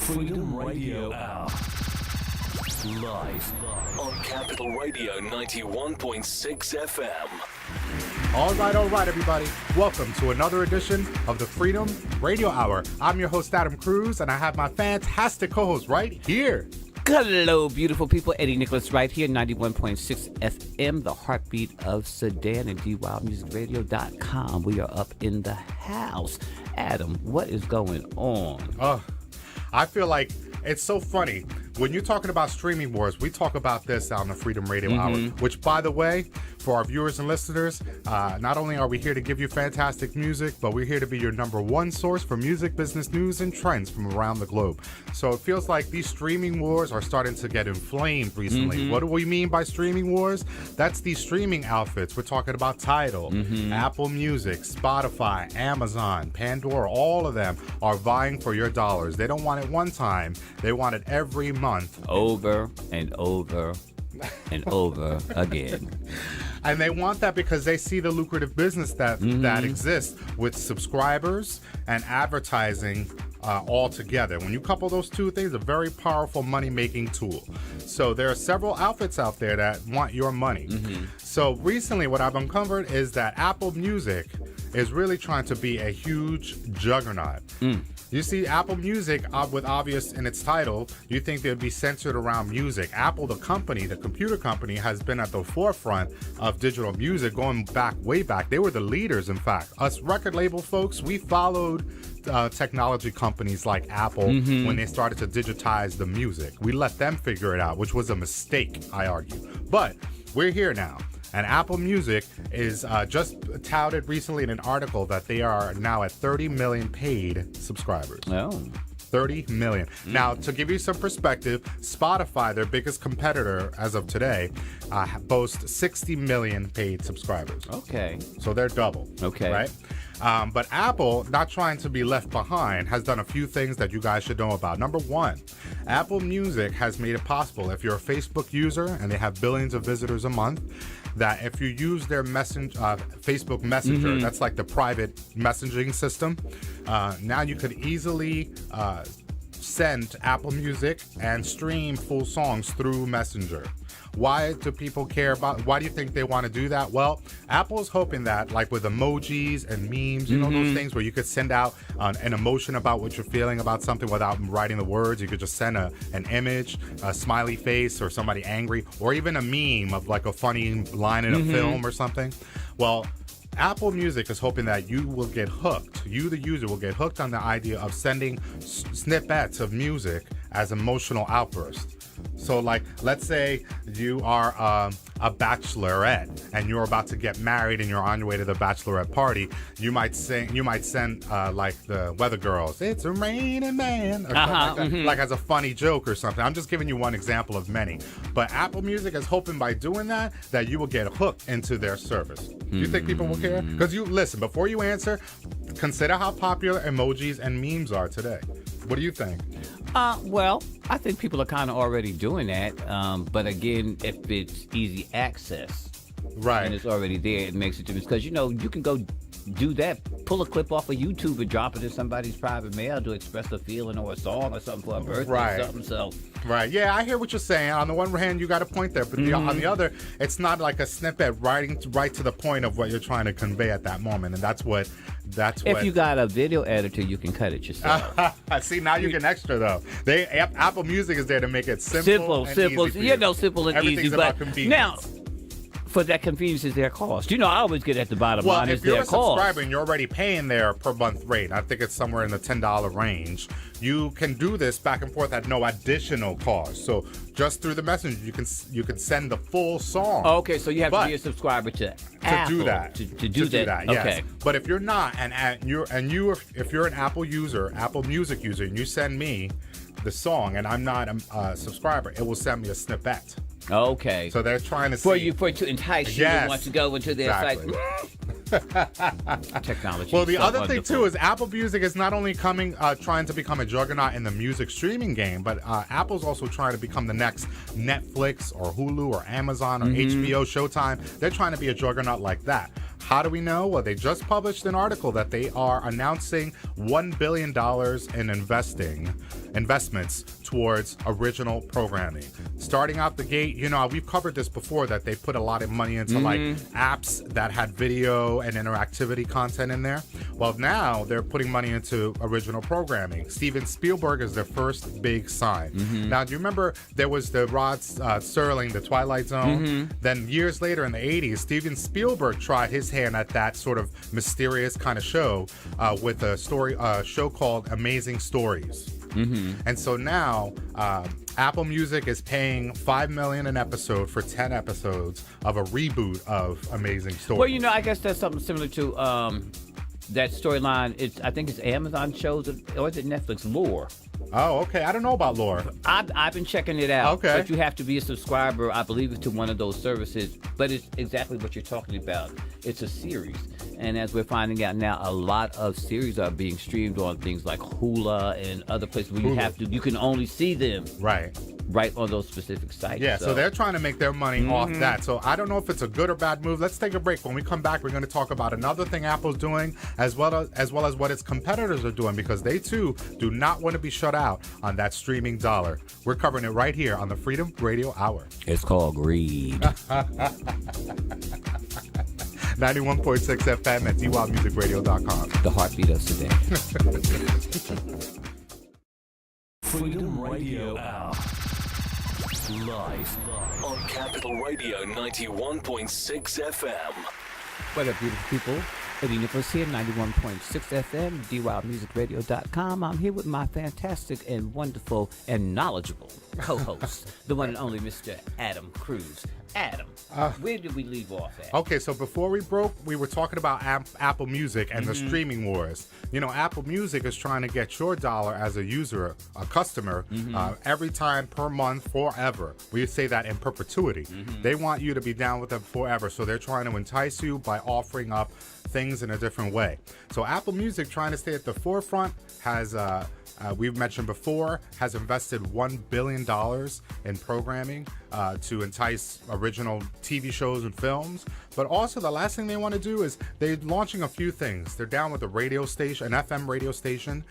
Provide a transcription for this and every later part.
Freedom Radio Hour. Live on Capital Radio 91.6 FM. All right, everybody. Welcome to another edition of the Freedom Radio Hour. I'm your host, Adam Cruz, and I have my fantastic co-host right here. Hello, beautiful people. Eddie Nicholas right here, 91.6 FM, the Heartbeat of Sudan, and DWildMusicRadio.com. We are up in the house. Adam, what is going on? I feel like it's so funny. When you're talking about streaming wars, we talk about this on the Freedom Radio Hour, which, by the way, for our viewers and listeners, not only are we here to give you fantastic music, but we're here to be your number one source for music, business news, and trends from around the globe. So it feels like these streaming wars are starting to get inflamed recently. What do we mean by streaming wars? That's these streaming outfits. We're talking about TIDAL, Apple Music, Spotify, Amazon, Pandora. All of them are vying for your dollars. They don't want it one time. They want it every month. Over and over and over again. And they want that because they see the lucrative business that exists with subscribers and advertising all together. When you couple those two things, a very powerful money-making tool. So there are several outfits out there that want your money. So recently what I've uncovered is that Apple Music is really trying to be a huge juggernaut. You see, Apple Music, with obvious in its title, you think they'd be centered around music. Apple, the company, the computer company, has been at the forefront of digital music going back, way back. They were the leaders, in fact. Us record label folks, we followed technology companies like Apple when they started to digitize the music. We let them figure it out, which was a mistake, I argue. But we're here now. And Apple Music is just touted recently in an article that they are now at 30 million paid subscribers. 30 million. Now, to give you some perspective, Spotify, their biggest competitor as of today, boasts 60 million paid subscribers. Okay. So they're double. Okay. Right? But Apple, not trying to be left behind, has done a few things that you guys should know about. Number one, Apple Music has made it possible, if you're a Facebook user and they have billions of visitors a month, that if you use their Facebook Messenger, that's like the private messaging system, now you could easily send Apple Music and stream full songs through Messenger. Why do people care about, why do you think they want to do that? Well, Apple's hoping that, like with emojis and memes, you know, those things where you could send out an emotion about what you're feeling about something without writing the words. You could just send an image, a smiley face, or somebody angry, or even a meme of like a funny line in a film or something. Well, Apple Music is hoping that you will get hooked. You, the user, will get hooked on the idea of sending snippets of music as emotional outbursts. So, like, let's say you are a bachelorette and you're about to get married and you're on your way to the bachelorette party. You might send like the Weather Girls, "It's a raining man," or something like that, like as a funny joke or something. I'm just giving you one example of many. But Apple Music is hoping by doing that you will get hooked into their service. Do you think people will care? Because you listen, before you answer, consider how popular emojis and memes are today. What do you think? Well, I think people are kind of already doing that. But again, if it's easy access, right, and it's already there, it makes a difference. Because, you know, you can go do that, pull a clip off of YouTube and drop it in somebody's private mail to express a feeling or a song or something for a birthday or something. So, right, yeah, I hear what you're saying. On the one hand, you got a point there, but on the other, it's not like a snippet right to the point of what you're trying to convey at that moment, and that's what. If you got a video editor, you can cut it yourself. See, now you get extra though. Apple Music is there to make it simple, and simple. Easy for you know, simple and Everything's easy. About But convenience. now, for that convenience is their cost. You know, I always get at the bottom line is their cost. Well, if you're a subscriber and you're already paying their per month rate, I think it's somewhere in the $10 range, you can do this back and forth at no additional cost. So just through the messenger, you can send the full song. Okay, so you have to be a subscriber to Apple do that. To do that. Yes. Okay. But if you're not, if you're an Apple user, Apple Music user, and you send me the song, and I'm not a subscriber, it will send me a snippet. Okay. So they're trying to for to entice you to want to go into their site. Technology. Well, the other wonderful. thing too is Apple Music is not only trying to become a juggernaut in the music streaming game, but Apple's also trying to become the next Netflix or Hulu or Amazon or HBO, Showtime. They're trying to be a juggernaut like that. How do we know? Well, they just published an article that they are announcing $1 billion in investments towards original programming. Starting out the gate, we've covered this before, that they put a lot of money into like apps that had video and interactivity content in there. Well, now they're putting money into original programming. Steven Spielberg is their first big sign. Now, do you remember there was the Rod Serling, The Twilight Zone? Then years later in the 80s, Steven Spielberg tried his hand at that sort of mysterious kind of show with a show called Amazing Stories. And so now Apple Music is paying $5 million an episode for 10 episodes of a reboot of Amazing Stories. Well, I guess that's something similar to that storyline. I think it's Amazon shows it, or is it Netflix? Lore. Oh, okay. I don't know about Lore. I've been checking it out. Okay. But you have to be a subscriber, I believe, to one of those services. But it's exactly what you're talking about. It's a series. And as we're finding out now, a lot of series are being streamed on things like Hula and other places where you can only see them. Right on those specific sites. Yeah, so they're trying to make their money off that. So I don't know if it's a good or bad move. Let's take a break. When we come back, we're going to talk about another thing Apple's doing, as well as what its competitors are doing, because they too do not want to be shut out on that streaming dollar. We're covering it right here on the Freedom Radio Hour. It's called greed. 91.6 FM at dwildmusicradio.com. The Heartbeat of Sudan. Freedom Radio Hour. Live on Capital Radio 91.6 FM. What up, beautiful people? Eddie Nicholas here, 91.6 FM, dwildmusicradio.com. I'm here with my fantastic and wonderful and knowledgeable co-host, the one and only Mr. Adam Cruz. Adam, where did we leave off at? Okay, so before we broke, we were talking about Apple Music and the streaming wars. Apple Music is trying to get your dollar as a user, a customer, every time per month forever. We say that in perpetuity. They want you to be down with them forever, so they're trying to entice you by offering up things in a different way. So Apple Music, trying to stay at the forefront, has we've mentioned before, has invested $1 billion in programming to entice original TV shows and films. But also the last thing they want to do is they're launching a few things. They're down with a radio station, an FM radio station,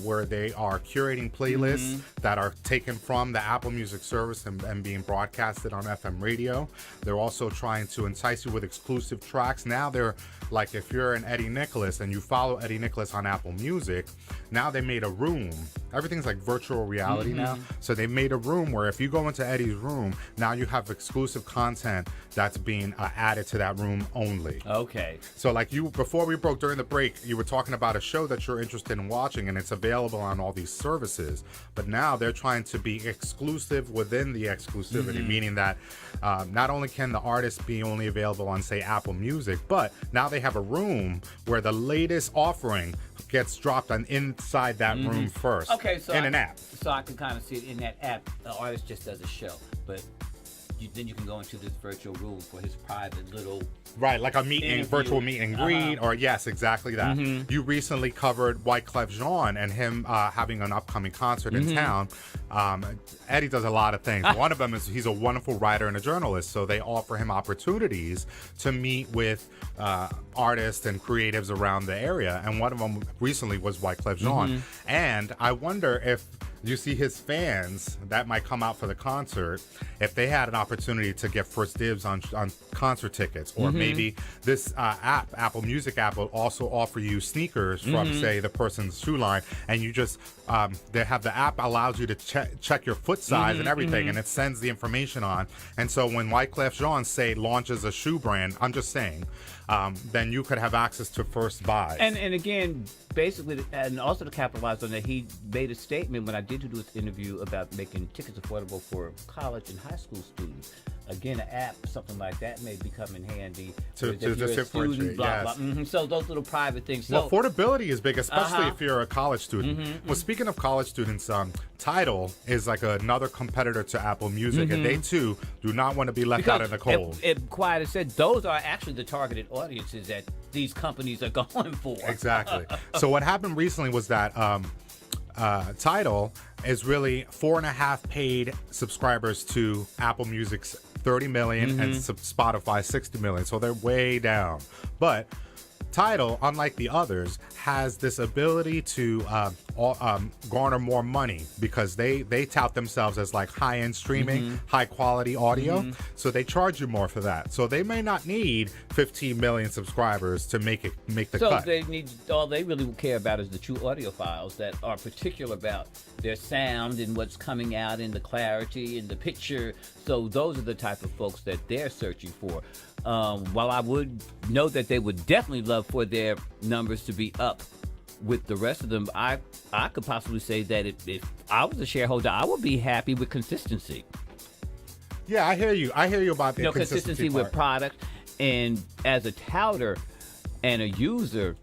where they are curating playlists that are taken from the Apple Music service and being broadcasted on FM radio. They're also trying to entice you with exclusive tracks. Now they're like, if you're an Eddie Nicholas and you follow Eddie Nicholas on Apple Music, now they made a room. Everything's like virtual reality now. So they made a room where if you go into Eddie's room, now you have exclusive content that's being added to that room only. Okay. So like before we broke during the break, you were talking about a show that you're interested in watching and it's available on all these services. But now they're trying to be exclusive within the exclusivity, meaning that not only can the artist be only available on, say, Apple Music, but now they have a room where the latest offering gets dropped on inside that room first. Okay, so in an app. So I can kind of see it in that app. The artist just does a show, but then you can go into this virtual room for his private little Right, like a virtual meet and greet, or yes, exactly that. You recently covered Wyclef Jean and him having an upcoming concert in town. Eddie does a lot of things. One of them is he's a wonderful writer and a journalist, so they offer him opportunities to meet with artists and creatives around the area, and one of them recently was Wyclef Jean. And I wonder if you see his fans that might come out for the concert, if they had an opportunity to get first dibs on concert tickets, or maybe this app, Apple Music app, will also offer you sneakers from, say, the person's shoe line, and you just they have the app allows you to check your foot size and everything, and it sends the information on. And so when Wyclef Jean, say, launches a shoe brand, I'm just saying, then you could have access to first buys. And again, basically, and also to capitalize on that, he made a statement when I did do this interview about making tickets affordable for college and high school students. Again, an app, something like that may become in handy to just differentiate. Yes. So those little private things. Well, affordability is big, especially if you're a college student. Well, speaking of college students, TIDAL is like another competitor to Apple Music, and they too do not want to be left out in the cold. Quiet as said, those are actually the targeted audiences that these companies are going for. Exactly. So what happened recently was that TIDAL is really 4.5 paid subscribers to Apple Music's 30 million and Spotify 60 million. So they're way down. But TIDAL, unlike the others, has this ability to garner more money because they tout themselves as like high-end streaming, high-quality audio. So they charge you more for that. So they may not need 15 million subscribers to make the cut. So all they really care about is the true audiophiles that are particular about their sound and what's coming out and the clarity and the picture. So those are the type of folks that they're searching for. While I would know that they would definitely love for their numbers to be up with the rest of them, I could possibly say that if I was a shareholder, I would be happy with consistency. Yeah, I hear you. I hear you about the consistency with product. And as a touter and a user,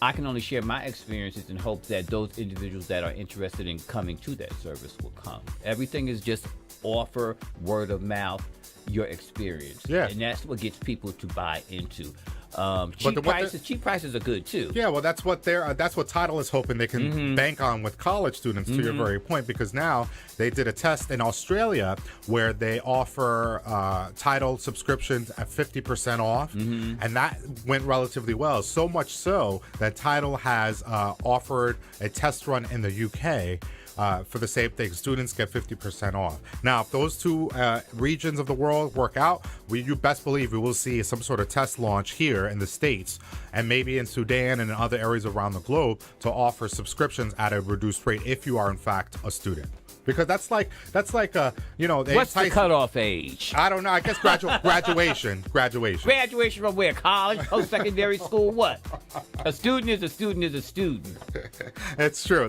I can only share my experiences and hope that those individuals that are interested in coming to that service will come. Everything is just offer, word of mouth, your experience. Yeah. And that's what gets people to buy into. Cheap prices are good too. Yeah, well, that's what TIDAL is hoping they can bank on with college students, to your very point, because now they did a test in Australia where they offer TIDAL subscriptions at 50% off, and that went relatively well. So much so that TIDAL has offered a test run in the UK. For the same thing, students get 50% off. Now, if those two regions of the world work out, you best believe we will see some sort of test launch here in the States and maybe in Sudan and in other areas around the globe to offer subscriptions at a reduced rate if you are in fact a student. Because that's like what's the cutoff age? I don't know. I guess graduation. Graduation from where? College, post-secondary school, what? A student is a student is a student. That's true.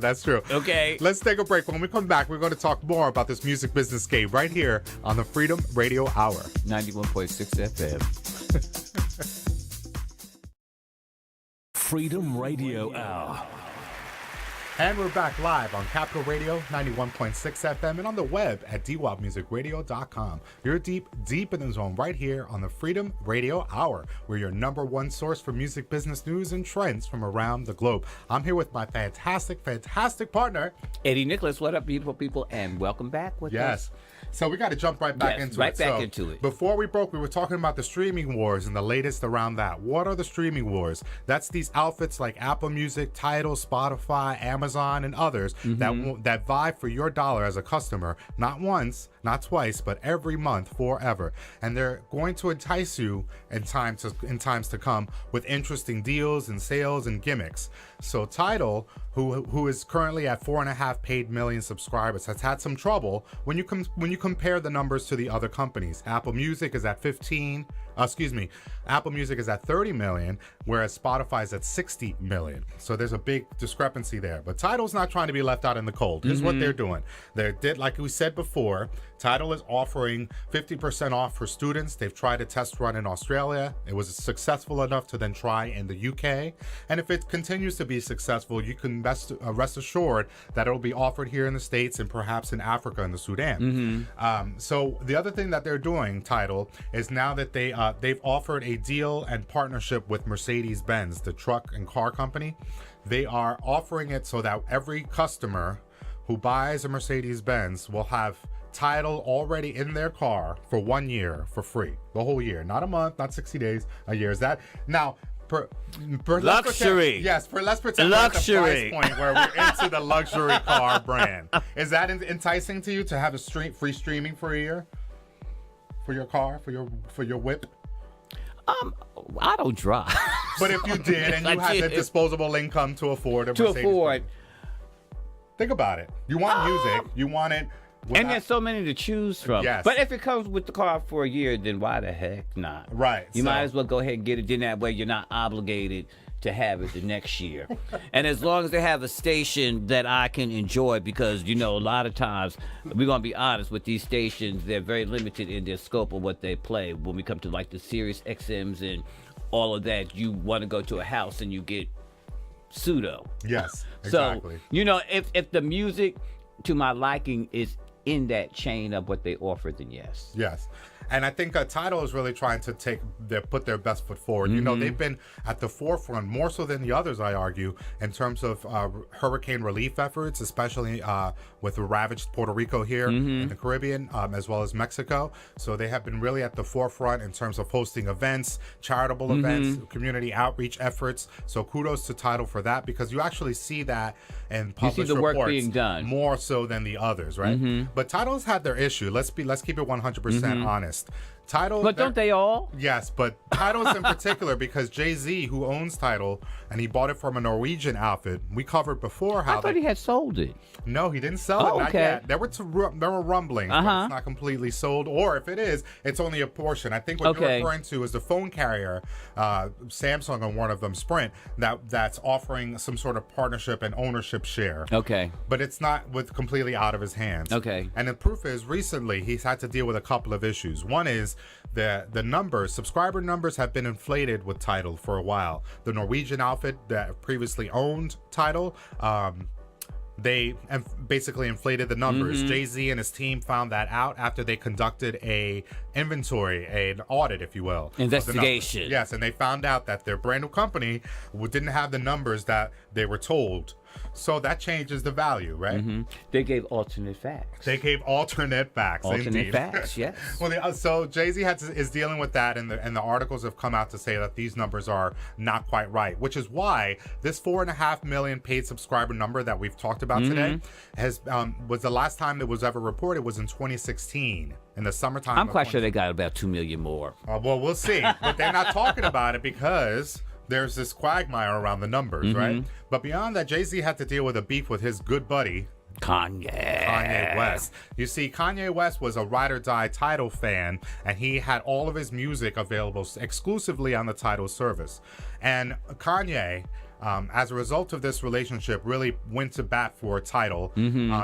Okay. Let's take a break. When we come back, we're going to talk more about this music business game right here on the Freedom Radio Hour. 91.6 FM. Freedom Radio Hour. And we're back live on Capital Radio 91.6 FM and on the web at dwopmusicradio.com. You're deep in the zone right here on the Freedom Radio Hour. We're your number one source for music business news and trends from around the globe. I'm here with my fantastic partner, Eddie Nicholas. What up, beautiful people, and welcome back with us. So we got to jump right back into it. Before we broke, we were talking about the streaming wars and the latest around that. What are the streaming wars? That's these outfits like Apple Music, TIDAL, Spotify, Amazon, and others that vie for your dollar as a customer, not once, not twice, but every month forever. And they're going to entice you in times to come with interesting deals and sales and gimmicks. So TIDAL, who is currently at 4.5 paid million subscribers, has had some trouble when you compare the numbers to the other companies. Apple Music is at 30 million, whereas Spotify is at 60 million. So there's a big discrepancy there. But TIDAL's not trying to be left out in the cold. Here's what they're doing. Like we said before, TIDAL is offering 50% off for students. They've tried a test run in Australia. It was successful enough to then try in the UK. And if it continues to be successful, you can rest assured that it'll be offered here in the States and perhaps in Africa and the Sudan. So the other thing that they're doing, TIDAL, is now that they've offered a deal and partnership with Mercedes-Benz, the truck and car company. They are offering it so that every customer who buys a Mercedes-Benz will have TIDAL already in their car for 1 year for free. The whole year. Not a month, not 60 days, a year. Is that now per luxury? Let's pretend luxury. We're at the price point where we're into the luxury car brand. Is that enticing to you to have a free streaming for a year? For your car, for your whip? I don't drive. But if you did and you had the disposable income to afford a Mercedes, think about it. You want music, you want it. And there's so many to choose from. Yes. But if it comes with the car for a year, then why the heck not? Right. You might as well go ahead and get it. Then that way you're not obligated to have it the next year. And as long as they have a station that I can enjoy, because, a lot of times, we're going to be honest with these stations, they're very limited in their scope of what they play. When we come to like the Sirius XMs and all of that, you want to go to a house and you get pseudo. Yes, exactly. So, if the music to my liking is in that chain of what they offer, then yes. Yes. And I think TIDAL is really trying to put their best foot forward. You know, they've been at the forefront, more so than the others, I argue, in terms of hurricane relief efforts, especially with the ravaged Puerto Rico here in the Caribbean, as well as Mexico. So they have been really at the forefront in terms of hosting events, charitable events, community outreach efforts. So kudos to TIDAL for that, because you actually see that in published reports. You see the work reports being done. more so than the others, right? But TIDAL's had their issue. Let's keep it 100% honest. TIDAL, but don't they all? Yes, but TIDAL's in particular, because Jay-Z, who owns TIDAL, and he bought it from a Norwegian outfit. We covered before how I thought he had sold it. No, he didn't sell it. Not okay. yet. There were rumblings, but it's not completely sold. Or if it is, it's only a portion. I think what you're referring to is the phone carrier, Samsung, and one of them, Sprint, that's offering some sort of partnership and ownership share. Okay. But it's not completely out of his hands. Okay. And the proof is, recently he's had to deal with a couple of issues. One is the subscriber numbers have been inflated with TIDAL for a while. The Norwegian outfit that previously owned TIDAL, they basically inflated the numbers. Jay-Z and his team found that out after they conducted an audit, if you will. Investigation. Yes, and they found out that their brand new company didn't have the numbers that they were told. So that changes the value, right? They gave alternate facts. Alternate Alternate facts, yes. Well, so Jay-Z is dealing with that, and the articles have come out to say that these numbers are not quite right, which is why this 4.5 million paid subscriber number that we've talked about today was the last time it was ever reported was in 2016 in the summertime. I'm quite sure they got about 2 million more. Well, we'll see, but they're not talking about it because there's this quagmire around the numbers, right? But beyond that, Jay-Z had to deal with a beef with his good buddy, Kanye West. You see, Kanye West was a ride or die TIDAL fan, and he had all of his music available exclusively on the TIDAL service. And Kanye, as a result of this relationship, really went to bat for TIDAL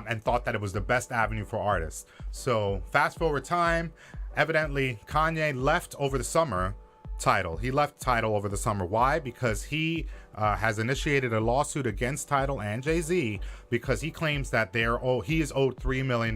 and thought that it was the best avenue for artists. So fast forward time, evidently Kanye left over the summer TIDAL. He left TIDAL over the summer. Why? Because he has initiated a lawsuit against TIDAL and Jay-Z because he claims that he is owed $3 million.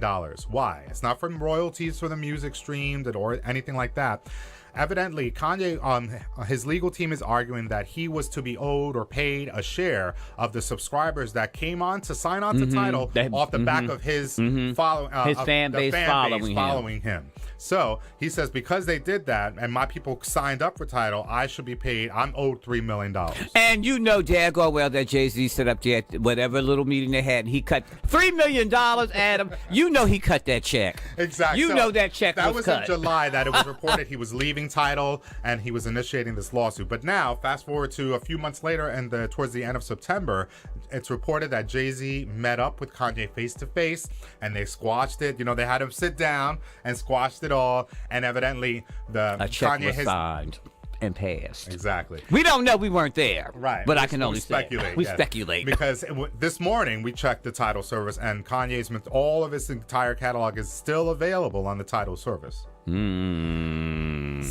Why? It's not from royalties for the music streamed or anything like that. Evidently, Kanye, his legal team is arguing that he was to be owed or paid a share of the subscribers that came on to sign on to TIDAL off the back of his fan base following him. So he says, because they did that and my people signed up for TIDAL, I should be paid. I'm owed $3 million. And you know daggone well that Jay-Z set up there, whatever little meeting they had, and he cut $3 million, Adam. You know he cut that check. Exactly. You know that check that was cut. That was in July that it was reported he was leaving TIDAL and he was initiating this lawsuit. But now, fast forward to a few months later and towards the end of September, it's reported that Jay-Z met up with Kanye face-to-face and they squashed it. You know, they had him sit down and squashed it all, and evidently a check was signed and passed. Exactly. We don't know. We weren't there. Right. But I can only speculate. We speculate. Because this morning we checked the TIDAL service, and Kanye's all of his entire catalog is still available on the TIDAL service.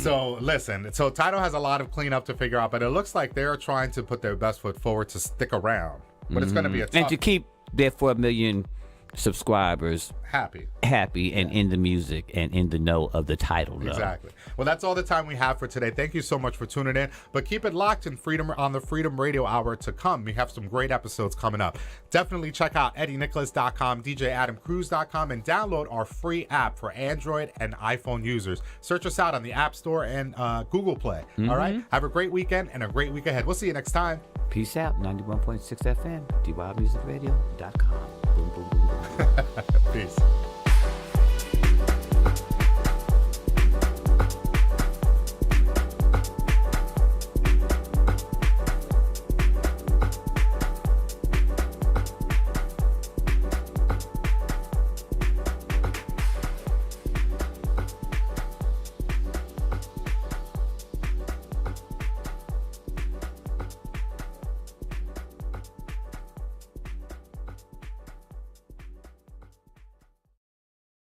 So listen, so TIDAL has a lot of cleanup to figure out, but it looks like they're trying to put their best foot forward to stick around. But it's going to be a tough... And to keep their 4 million subscribers happy and in the music and in the know of the TIDAL. Exactly. Well, that's all the time we have for today. Thank you so much for tuning in, but keep it locked in on the Freedom Radio Hour to come. We have some great episodes coming up. Definitely check out EddieNicholas.com, DJAdamCruz.com, and download our free app for Android and iPhone users. Search us out on the App Store and Google Play. All right. Have a great weekend and a great week ahead. We'll see you next time. Peace out. 91.6 FM, DYmusicradio.com. Boom, boom, boom, boom. Peace.